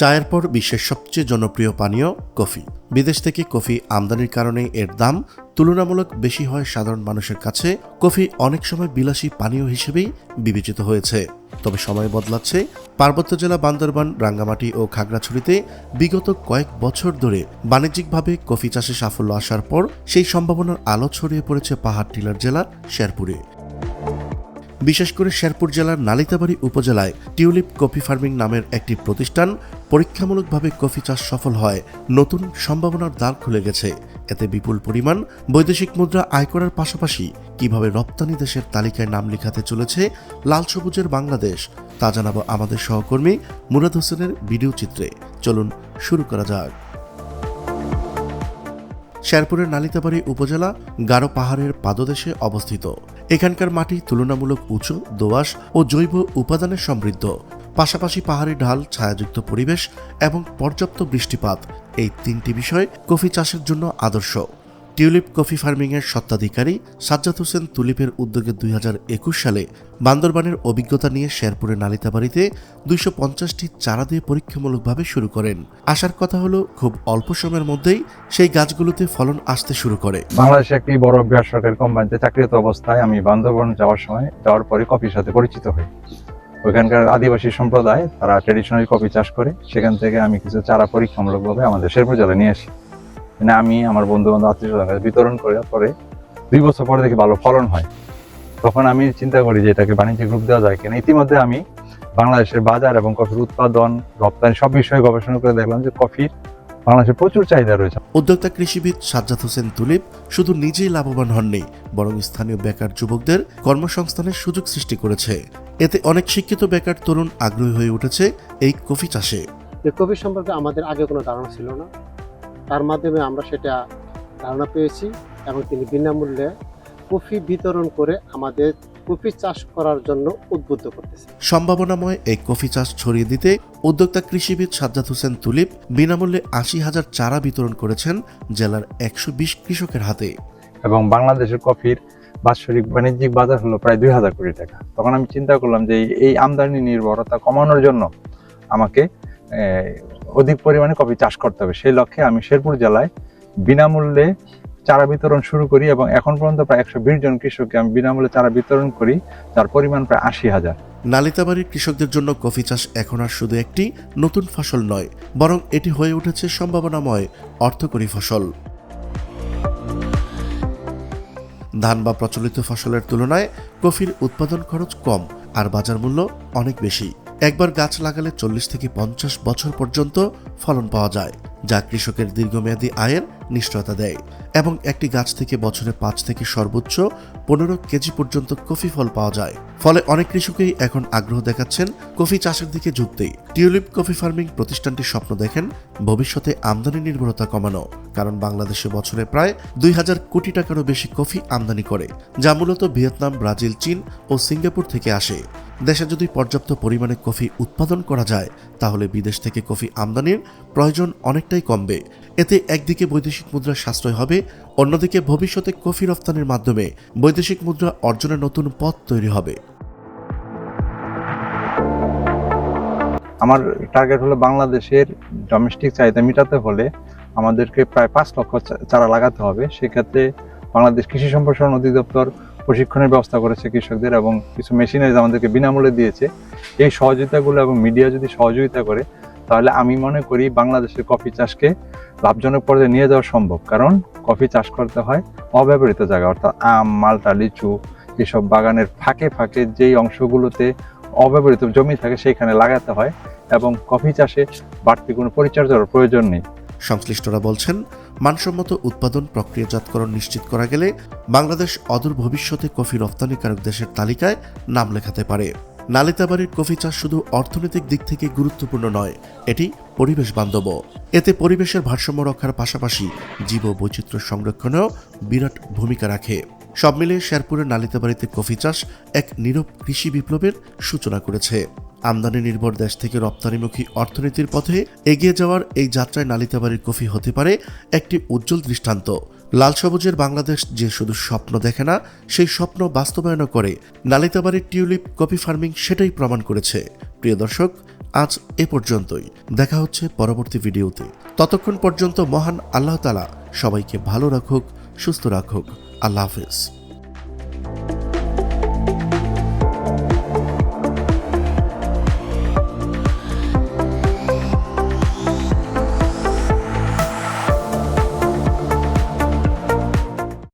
চায়ের পর বিশ্বের সবচেয়ে জনপ্রিয় পানীয় কফি। বিদেশ থেকে কফি আমদানির কারণে এর দাম তুলনামূলক বেশি হয় সাধারণ মানুষের কাছে। কফি অনেক সময় বিলাসী পানীয় হিসেবেই বিবেচিত হয়েছে। তবে সময় বদলাচ্ছে। পার্বত্য জেলা বান্দরবান, রাঙ্গামাটি ও খাগড়াছড়িতে বিগত কয়েক বছর ধরে বাণিজ্যিকভাবে কফি চাষে সাফল্য আসার পর সেই সম্ভাবনার আলো ছড়িয়ে পড়েছে পাহাড় টিলার জেলার শেরপুরে। বিশেষ করে শেরপুর জেলার নালিতাবাড়ী উপজেলায় টিউলিপ কফি ফার্মিং নামের একটি প্রতিষ্ঠান পরীক্ষামূলকভাবে কফি চাষ সফল হয় নতুন সম্ভাবনার দ্বার খুলে গেছে। এতে বিপুল পরিমাণ বৈদেশিক মুদ্রা আয় করার পাশাপাশি কিভাবে রপ্তানি দেশের তালিকায় নাম লেখাতে চলেছে লাল সবুজের বাংলাদেশ, তা জানাবো আমাদের সহকর্মী মুরাদ হোসেনের ভিডিও চিত্রে। চলুন শুরু করা যাক। শেরপুরের নালিতাবাড়ী উপজেলা গারো পাহাড়ের পাদদেশে অবস্থিত। এখানকার মাটি তুলনামূলক উঁচু, দোআঁশ ও জৈব উপাদানে সমৃদ্ধ। পাশাপাশি পাহাড়ি ঢাল, ছায়াযুক্ত পরিবেশ এবং পর্যাপ্ত বৃষ্টিপাত, এই তিনটি বিষয় কফি চাষের জন্য আদর্শ। টিউলিপ কফি ফার্মিংয়ের স্বত্বাধিকারী সাজ্জাদ হোসেন তুলিপের উদ্যোগে 2021 সালে বান্দরবানের অভিজ্ঞতা নিয়ে শেরপুরের নালিতাবাড়িতে 250টি চারা দিয়ে পরীক্ষামূলকভাবে শুরু করেন। আসার কথা হলো খুব অল্প সময়ের মধ্যেই সেই গাছগুলোতে ফলন আসতে শুরু করে। বাংলাদেশে একটি বড় বেসরকারি কোম্পানিতে চাকরিরত অবস্থায় আমি বান্দরবান যাওয়ার পরে কফির সাথে পরিচিত হই। ওইখানকার আদিবাসী সম্প্রদায় তারা ট্রেডিশনাল কফি চাষ করে। সেখান থেকে আমি কিছু চারা পরীক্ষামূলকভাবে আমাদের শেরপুর জেলায় নিয়ে আসি। আমি আমার বন্ধু বান্ধব আত্মীয়স্বজনের কাছে বিতরণ করার পরে 2 বছর পরে দেখি ভালো ফলন হয়। তখন আমি চিন্তা করি যে এটাকে বাণিজ্যিক রূপ দেওয়া যায় কিনা। ইতিমধ্যে আমি বাংলাদেশের বাজার এবং কফির উৎপাদন, রপ্তানি সব বিষয়ে গবেষণা করে দেখলাম যে কফির বাংলাদেশে প্রচুর চাহিদা রয়েছে। উদ্যোক্তা কৃষিবিদ সাজ্জাদ হোসেন তুলিপ শুধু নিজেই লাভবান হননি, বরং স্থানীয় বেকার যুবকদের কর্মসংস্থানের সুযোগ সৃষ্টি করেছে। এতে অনেক শিক্ষিত বেকার তরুণ আগ্রহী হয়ে উঠেছে এই কফি চাষে। কফি সম্পর্কে আমাদের আগে কোনো ধারণা ছিল না, তার মাধ্যমে আমরা সেটা ধারণা পেয়েছি এবং তিনি বিনামূল্যে কফি বিতরণ করে আমাদের কফি চাষ করার জন্য উদ্বুদ্ধ করতেছে। সম্ভাবনাময় এই কফি চাষ ছড়িয়ে দিতে উদ্যোক্তা কৃষিবিদ সাজ্জাদ হোসেন তুলিপ বিনামূল্যে 80,000 চারা বিতরণ করেছেন জেলার 120 কৃষকের হাতে। এবং বাংলাদেশের কফির বাৎসরিক বাণিজ্যিক বাজার হলো প্রায় 2,000 কোটি টাকা। তখন আমি চিন্তা করলাম যে এই আমদানি নির্ভরতা কমানোর জন্য আমাকে অধিক পরিমাণে কফি চাষ করতে হবে। সেই লক্ষ্যে আমি শেরপুর জেলায় বিনামূল্যে চারা বিতরণ শুরু করি এবং এখন পর্যন্ত প্রায় 120 জন কৃষককে আমি বিনামূল্যে চারা বিতরণ করি, যার পরিমাণ প্রায় 80,000। নালিতাবাড়ির কৃষকদের জন্য কফি চাষ এখন আর শুধু একটি নতুন ফসল নয়, বরং এটি হয়ে উঠেছে সম্ভাবনাময় অর্থকরী ফসল। ধান বা প্রচলিত ফসলের তুলনায় কফির উৎপাদন খরচ কম আর বাজার মূল্য অনেক বেশি। একবার গাছ লাগালে 40 থেকে 50 বছর পর্যন্ত ফলন পাওয়া যায়, যা কৃষকের দীর্ঘমেয়াদী আয়ের নিশ্চয়তা দেয়। এবং একটি গাছ থেকে বছরে 5 থেকে সর্বোচ্চ 15 কেজি পর্যন্ত কফি ফল পাওয়া যায়। ফলে অনেক কৃষকই এখন আগ্রহ দেখাচ্ছেন কফি চাষের দিকে ঝুঁকতে। টিউলিপ কফি ফার্মিং প্রতিষ্ঠানটি স্বপ্ন দেখেন ভবিষ্যতে আমদানি নির্ভরতা কমানো, কারণ বাংলাদেশে বছরে প্রায় 2,000 কোটি টাকারও বেশি কফি আমদানি করে, যা মূলত ভিয়েতনাম, ব্রাজিল, চীন ও সিঙ্গাপুর থেকে আসে। দেশে যদি পর্যাপ্ত পরিমাণে কফি উৎপাদন করা যায়, তাহলে বিদেশ থেকে কফি আমদানির প্রয়োজন অনেকটাই কমবে। এতে একদিকে বৈদেশিক মুদ্রার সাশ্রয় হবে, অন্যদিকে ভবিষ্যতে কফি রপ্তানির মাধ্যমে বৈদেশিক মুদ্রা অর্জনের নতুন পথ তৈরি হবে। আমার টার্গেট হলো বাংলাদেশের ডোমেস্টিক চাহিদা মেটাতে হলে আমাদেরকে প্রায় 5 লক্ষ চারা লাগাতে হবে। সেক্ষেত্রে বাংলাদেশ কৃষি সম্প্রসারণ অধিদপ্তর প্রশিক্ষণের ব্যবস্থা করেছে কৃষকদের এবং কিছু মেশিনারিজ আমাদেরকে বিনামূল্যে দিয়েছে। এই সহযোগিতাগুলো এবং মিডিয়া যদি সহযোগিতা করে, তাহলে আমি মনে করি বাংলাদেশের কফি চাষকে লাভজনক পর্যায়ে নিয়ে যাওয়া সম্ভব। কারণ কফি চাষ করতে হয় অব্যবহৃত জায়গা, অর্থাৎ আম, মালটা, লিচু এসব বাগানের ফাঁকে ফাঁকে যেই অংশগুলোতে অব্যবহৃত জমি থাকে সেখানে লাগাতে হয় এবং কফি চাষে বাড়তি কোনো পরিচর্যার প্রয়োজন নেই। সংশ্লিষ্টরা বলছেন, মানসম্মত উৎপাদন প্রক্রিয়াজাতকরণ নিশ্চিত করা গেলে বাংলাদেশ অদূর ভবিষ্যতে কফি রপ্তানিকারক দেশের তালিকায় নাম লেখাতে পারে। নালিতাবাড়ির কফি চাষ শুধু অর্থনৈতিক দিক থেকে গুরুত্বপূর্ণ নয়, এটি পরিবেশ বান্ধব। এতে পরিবেশের ভারসাম্য রক্ষার পাশাপাশি জীব বৈচিত্র্য সংরক্ষণেও বিরাট ভূমিকা রাখে। সব মিলিয়ে শেরপুরের নালিতাবাড়িতে কফি চাষ এক নীরব কৃষি বিপ্লবের সূচনা করেছে। আমদানি নির্ভর দেশ থেকে রপ্তানিমুখী অর্থনীতির পথে এগিয়ে যাওয়ার এই যাত্রায় নালিতাবাড়ির কফি হতে পারে একটি উজ্জ্বল দৃষ্টান্ত। লাল সবুজের বাংলাদেশ যে শুধু স্বপ্ন দেখে না, সেই স্বপ্ন বাস্তবায়ন করে। নালিতাবাড়ির টিউলিপ কফি ফার্মিং সেটাই প্রমাণ করেছে। প্রিয় দর্শক, আজ এ পর্যন্তই। দেখা হচ্ছে পরবর্তী ভিডিওতে। ততক্ষণ পর্যন্ত মহান আল্লাহ তাআলা সবাইকে ভালো রাখুক, সুস্থ রাখুক। আল্লাহ হাফেজ।